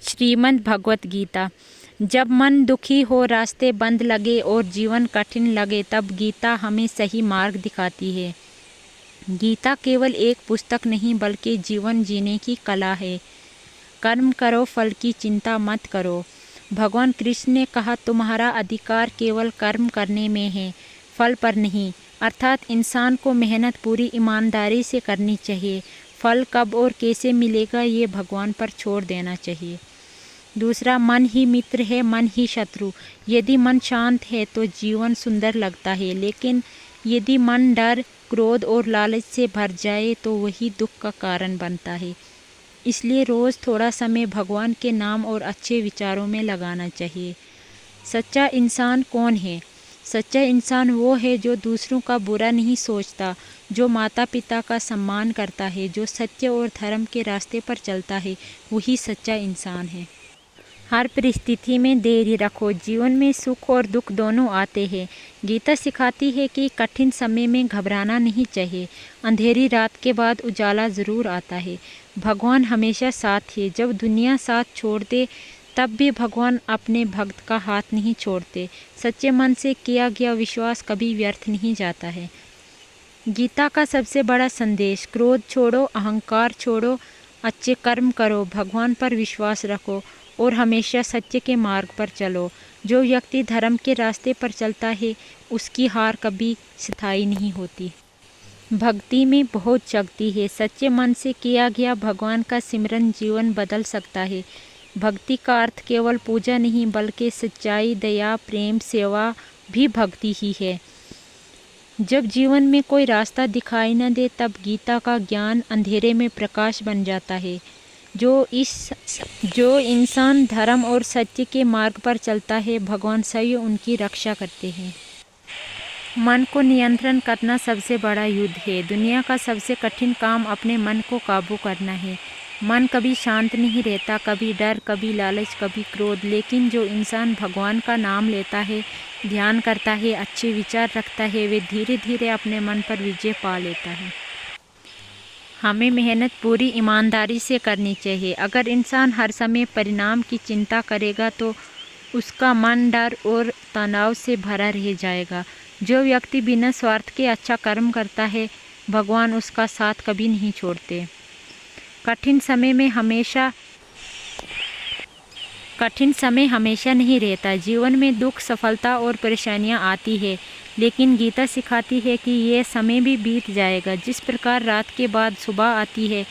श्रीमद् भगवत गीता। जब मन दुखी हो, रास्ते बंद लगे और जीवन कठिन लगे, तब गीता हमें सही मार्ग दिखाती है। गीता केवल एक पुस्तक नहीं बल्कि जीवन जीने की कला है। कर्म करो, फल की चिंता मत करो। भगवान कृष्ण ने कहा, तुम्हारा अधिकार केवल कर्म करने में है, फल पर नहीं। अर्थात इंसान को मेहनत पूरी ईमानदारी से करनी चाहिए। फल कब और कैसे मिलेगा ये भगवान पर छोड़ देना चाहिए। दूसरा, मन ही मित्र है, मन ही शत्रु। यदि मन शांत है तो जीवन सुंदर लगता है, लेकिन यदि मन डर, क्रोध और लालच से भर जाए तो वही दुख का कारण बनता है। इसलिए रोज़ थोड़ा समय भगवान के नाम और अच्छे विचारों में लगाना चाहिए। सच्चा इंसान कौन है? सच्चा इंसान वो है जो दूसरों का बुरा नहीं सोचता, जो माता पिता का सम्मान करता है, जो सत्य और धर्म के रास्ते पर चलता है। वही सच्चा इंसान है। हर परिस्थिति में धैर्य रखो। जीवन में सुख और दुख दोनों आते हैं। गीता सिखाती है कि कठिन समय में घबराना नहीं चाहिए। अंधेरी रात के बाद उजाला ज़रूर आता है। भगवान हमेशा साथ है। जब दुनिया साथ छोड़ दे तब भी भगवान अपने भक्त का हाथ नहीं छोड़ते। सच्चे मन से किया गया विश्वास कभी व्यर्थ नहीं जाता है। गीता का सबसे बड़ा संदेश, क्रोध छोड़ो, अहंकार छोड़ो, अच्छे कर्म करो, भगवान पर विश्वास रखो और हमेशा सत्य के मार्ग पर चलो। जो व्यक्ति धर्म के रास्ते पर चलता है उसकी हार कभी स्थायी नहीं होती। भक्ति में बहुत शक्ति है। सच्चे मन से किया गया भगवान का सिमरन जीवन बदल सकता है। भक्ति का अर्थ केवल पूजा नहीं बल्कि सच्चाई, दया, प्रेम, सेवा भी भक्ति ही है। जब जीवन में कोई रास्ता दिखाई न दे तब गीता का ज्ञान अंधेरे में प्रकाश बन जाता है। जो इंसान धर्म और सत्य के मार्ग पर चलता है, भगवान स्वयं उनकी रक्षा करते हैं। मन को नियंत्रण करना सबसे बड़ा युद्ध है। दुनिया का सबसे कठिन काम अपने मन को काबू करना है। मन कभी शांत नहीं रहता, कभी डर, कभी लालच, कभी क्रोध। लेकिन जो इंसान भगवान का नाम लेता है, ध्यान करता है, अच्छे विचार रखता है, वे धीरे धीरे अपने मन पर विजय पा लेता है। हमें मेहनत पूरी ईमानदारी से करनी चाहिए। अगर इंसान हर समय परिणाम की चिंता करेगा तो उसका मन डर और तनाव से भरा रह जाएगा। जो व्यक्ति बिना स्वार्थ के अच्छा कर्म करता है, भगवान उसका साथ कभी नहीं छोड़ते। कठिन समय हमेशा नहीं रहता। जीवन में दुख, सफलता और परेशानियां आती है, लेकिन गीता सिखाती है कि यह समय भी बीत जाएगा। जिस प्रकार रात के बाद सुबह आती है,